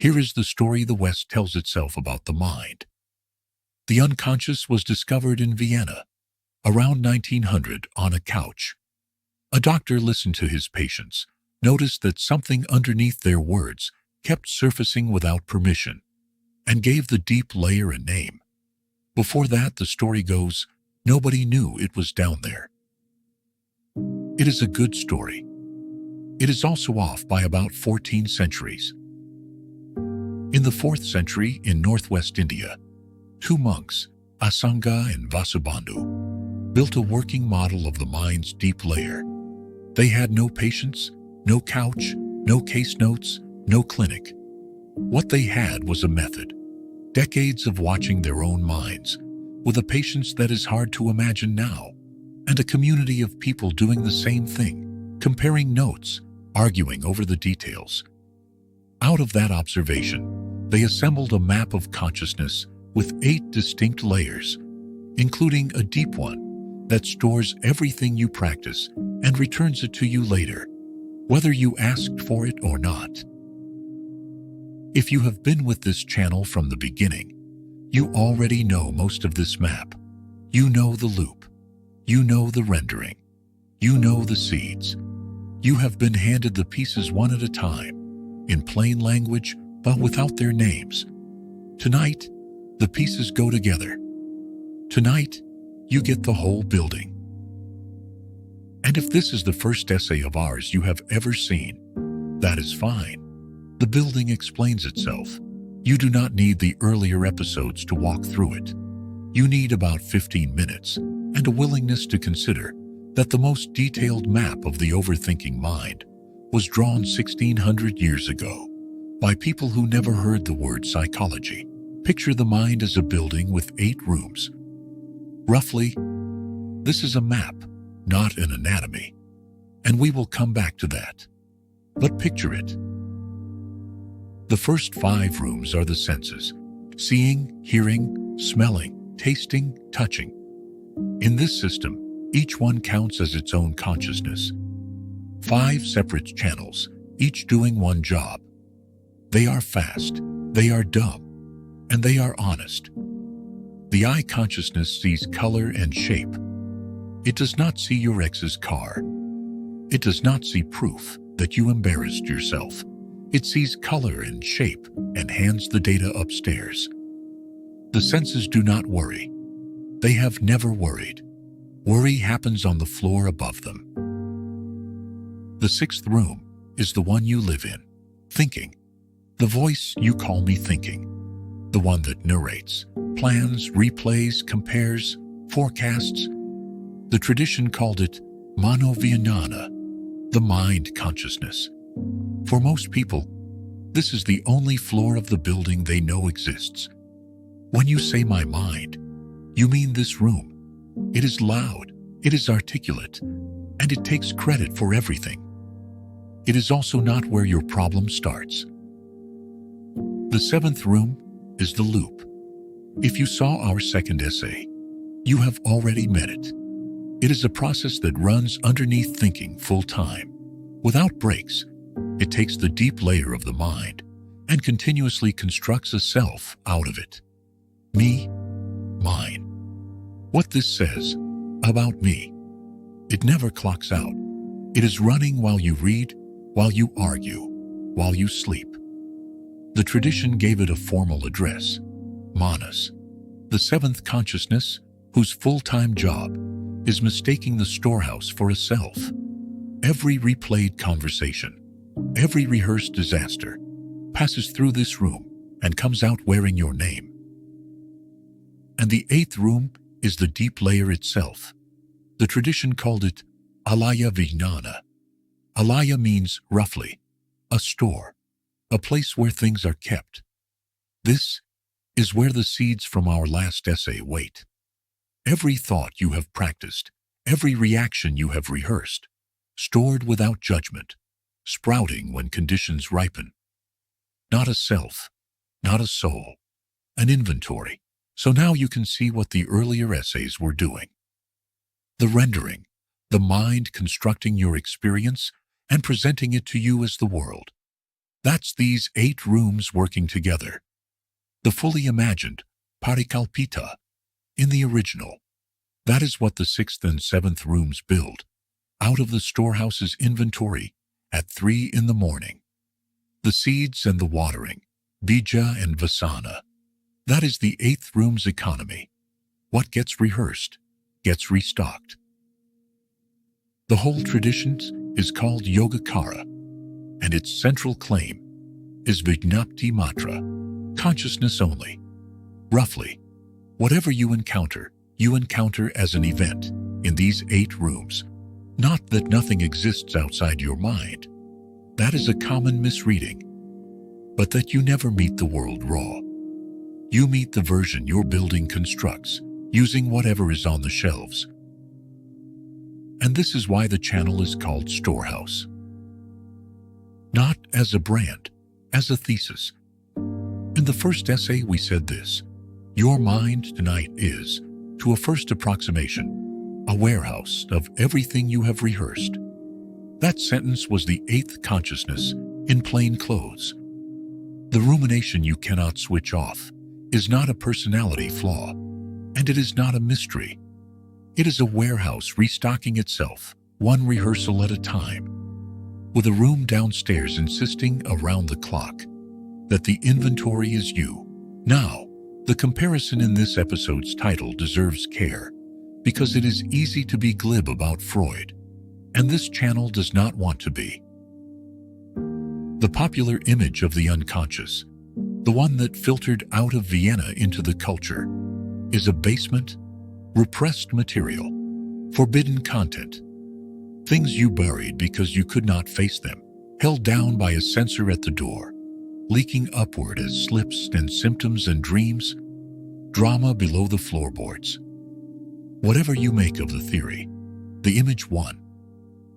Here is the story the West tells itself about the mind. The unconscious was discovered in Vienna, around 1900, on a couch. A doctor listened to his patients, noticed that something underneath their words kept surfacing without permission, and gave the deep layer a name. Before that, the story goes, nobody knew it was down there. It is a good story. It is also off by about 14 centuries. In the 4th century, in northwest India, two monks, Asanga and Vasubandhu, built a working model of the mind's deep layer. They had no patients, no couch, no case notes, no clinic. What they had was a method, decades of watching their own minds, with a patience that is hard to imagine now, and a community of people doing the same thing, comparing notes, arguing over the details. Out of that observation, they assembled a map of consciousness with 8 distinct layers, including a deep one that stores everything you practice and returns it to you later, whether you asked for it or not. If you have been with this channel from the beginning, you already know most of this map. You know the loop. You know the rendering. You know the seeds. You have been handed the pieces one at a time, in plain language, but without their names. Tonight, the pieces go together. Tonight, you get the whole building. And if this is the first essay of ours you have ever seen, that is fine. The building explains itself. You do not need the earlier episodes to walk through it. You need about 15 minutes and a willingness to consider that the most detailed map of the overthinking mind was drawn 1600 years ago by people who never heard the word psychology. Picture the mind as a building with 8 rooms. Roughly, this is a map, not an anatomy, and we will come back to that. But picture it. The first 5 rooms are the senses: seeing, hearing, smelling, tasting, touching. In this system, each one counts as its own consciousness. 5 separate channels, each doing one job. They are fast, they are dumb, and they are honest. The eye consciousness sees color and shape. It does not see your ex's car. It does not see proof that you embarrassed yourself. It sees color and shape and hands the data upstairs. The senses do not worry. They have never worried. Worry happens on the floor above them. The 6th room is the one you live in, thinking. The voice you call me thinking. The one that narrates, plans, replays, compares, forecasts. The tradition called it alaya-vijnana, the mind consciousness. For most people, this is the only floor of the building they know exists. When you say my mind, you mean this room. It is loud, it is articulate, and it takes credit for everything. It is also not where your problem starts. The 7th room is the loop. If you saw our 2nd essay, you have already met it. It is a process that runs underneath thinking full time, without breaks. It takes the deep layer of the mind and continuously constructs a self out of it. Me, mine. What this says about me, it never clocks out. It is running while you read, while you argue, while you sleep. The tradition gave it a formal address, Manas, the 7th consciousness, whose full-time job is mistaking the storehouse for a self. Every replayed conversation, every rehearsed disaster, passes through this room and comes out wearing your name. And the 8th room is the deep layer itself. The tradition called it alaya-vijnana. Alaya means, roughly, a store, a place where things are kept. This is where the seeds from our last essay wait. Every thought you have practiced, every reaction you have rehearsed, stored without judgment, sprouting when conditions ripen. Not a self, not a soul, an inventory. So now you can see what the earlier essays were doing. The rendering, the mind constructing your experience and presenting it to you as the world. That's these 8 rooms working together. The fully imagined, parikalpita, in the original. That is what the 6th and 7th rooms build, out of the storehouse's inventory at 3 in the morning. The seeds and the watering, bija and vasana. That is the 8th room's economy. What gets rehearsed, gets restocked. The whole tradition is called Yogacara, and its central claim is Vijnapti Matra, consciousness only. Roughly, whatever you encounter as an event in these 8 rooms. Not that nothing exists outside your mind. That is a common misreading. But that you never meet the world raw. You meet the version your building constructs, using whatever is on the shelves. And this is why the channel is called Storehouse. Not as a brand, as a thesis. In the first essay we said this: your mind tonight is, to a first approximation, a warehouse of everything you have rehearsed. That sentence was the 8th consciousness in plain clothes. The rumination you cannot switch off is not a personality flaw, and it is not a mystery. It is a warehouse restocking itself, one rehearsal at a time, with a room downstairs insisting around the clock that the inventory is you. Now, the comparison in this episode's title deserves care, because it is easy to be glib about Freud, and this channel does not want to be. The popular image of the unconscious, the one that filtered out of Vienna into the culture, is a basement, repressed material, forbidden content, things you buried because you could not face them, held down by a censor at the door, leaking upward as slips and symptoms and dreams, drama below the floorboards. Whatever you make of the theory, the image won.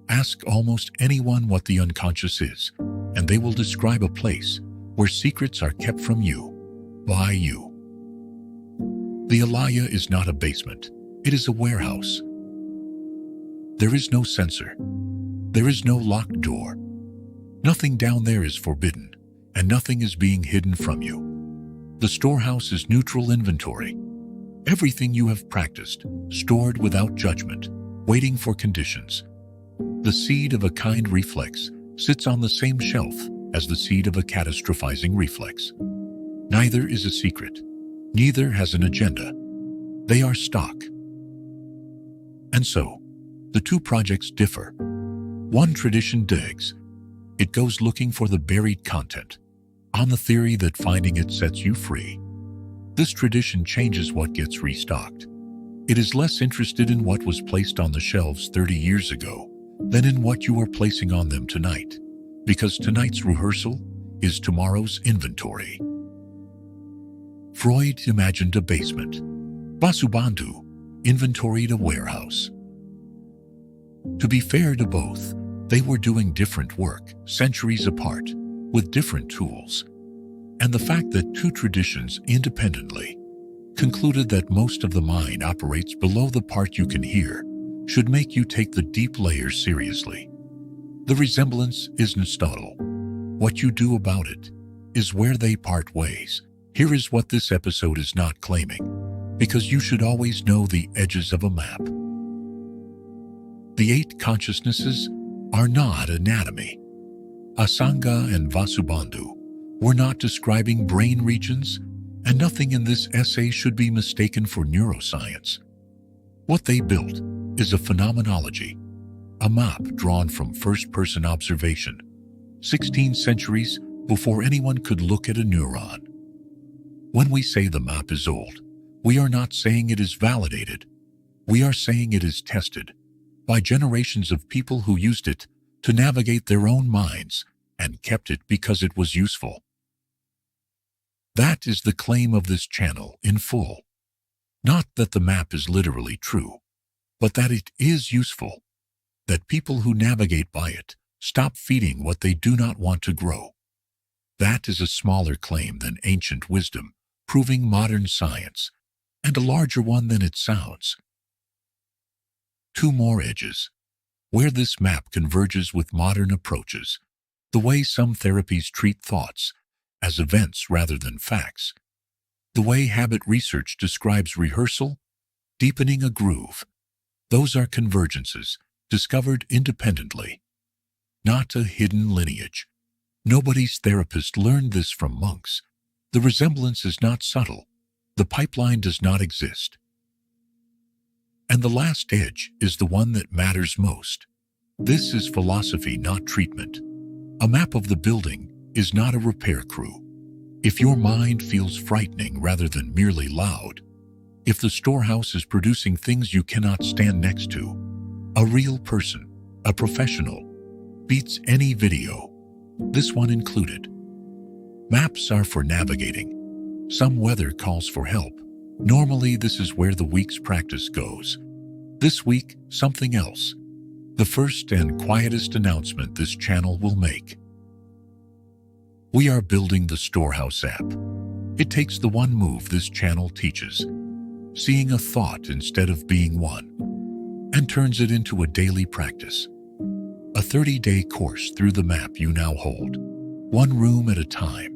Ask almost anyone what the unconscious is, and they will describe a place where secrets are kept from you, by you. The alaya is not a basement, it is a warehouse. There is no censor. There is no locked door. Nothing down there is forbidden, and nothing is being hidden from you. The storehouse is neutral inventory. Everything you have practiced, stored without judgment, waiting for conditions. The seed of a kind reflex sits on the same shelf as the seed of a catastrophizing reflex. Neither is a secret. Neither has an agenda. They are stock. And so, the two projects differ. One tradition digs. It goes looking for the buried content, on the theory that finding it sets you free. This tradition changes what gets restocked. It is less interested in what was placed on the shelves 30 years ago than in what you are placing on them tonight, because tonight's rehearsal is tomorrow's inventory. Freud imagined a basement. Vasubandhu inventoried a warehouse. To be fair to both, they were doing different work, centuries apart, with different tools. And the fact that two traditions independently concluded that most of the mind operates below the part you can hear should make you take the deep layers seriously. The resemblance is nostalgic. What you do about it is where they part ways. Here is what this episode is not claiming, because you should always know the edges of a map. The 8 consciousnesses are not anatomy. Asanga and Vasubandhu were not describing brain regions, and nothing in this essay should be mistaken for neuroscience. What they built is a phenomenology, a map drawn from first-person observation, 16 centuries before anyone could look at a neuron. When we say the map is old, we are not saying it is validated. We are saying it is tested by generations of people who used it to navigate their own minds and kept it because it was useful. That is the claim of this channel in full. Not that the map is literally true, but that it is useful, that people who navigate by it stop feeding what they do not want to grow. That is a smaller claim than ancient wisdom, proving modern science, and a larger one than it sounds. 2 more edges, where this map converges with modern approaches, the way some therapies treat thoughts as events rather than facts, the way habit research describes rehearsal, deepening a groove. Those are convergences discovered independently, not a hidden lineage. Nobody's therapist learned this from monks. The resemblance is not subtle. The pipeline does not exist. And the last edge is the one that matters most. This is philosophy, not treatment. A map of the building is not a repair crew. If your mind feels frightening rather than merely loud, if the storehouse is producing things you cannot stand next to, a real person, a professional, beats any video, this one included. Maps are for navigating. Some weather calls for help. Normally, this is where the week's practice goes. This week, something else. The first and quietest announcement this channel will make. We are building the Storehouse app. It takes the one move this channel teaches, seeing a thought instead of being one, and turns it into a daily practice. A 30-day course through the map you now hold, one room at a time.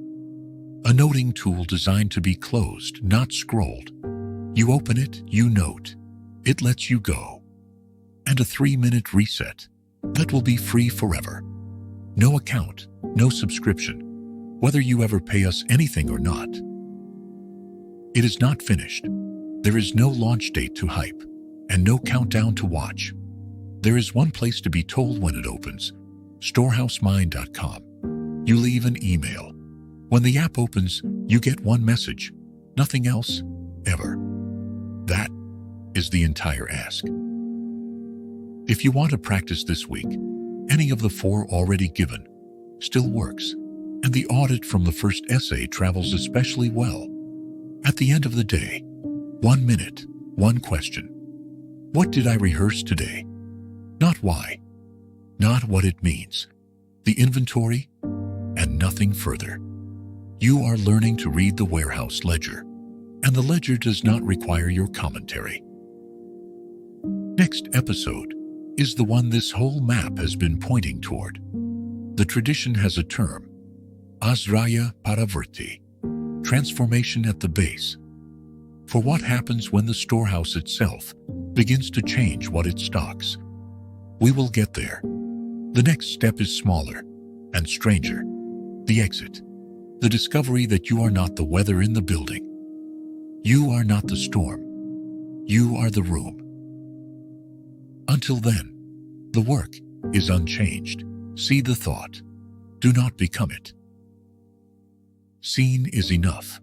A noting tool designed to be closed, not scrolled. You open it, you note. It lets you go. And a 3-minute reset that will be free forever. No account, no subscription, whether you ever pay us anything or not. It is not finished. There is no launch date to hype and no countdown to watch. There is one place to be told when it opens, storehousemind.com. You leave an email. When the app opens, you get one message, nothing else, ever. That is the entire ask. If you want to practice this week, any of the 4 already given still works, and the audit from the first essay travels especially well. At the end of the day, 1 minute, one question. What did I rehearse today? Not why, not what it means, the inventory, and nothing further. You are learning to read the warehouse ledger, and the ledger does not require your commentary. Next episode is the one this whole map has been pointing toward. The tradition has a term, asraya paravrti, transformation at the base, for what happens when the storehouse itself begins to change what it stocks. We will get there. The next step is smaller and stranger. The exit. The discovery that you are not the weather in the building. You are not the storm. You are the room. Until then, the work is unchanged. See the thought. Do not become it. Seen is enough.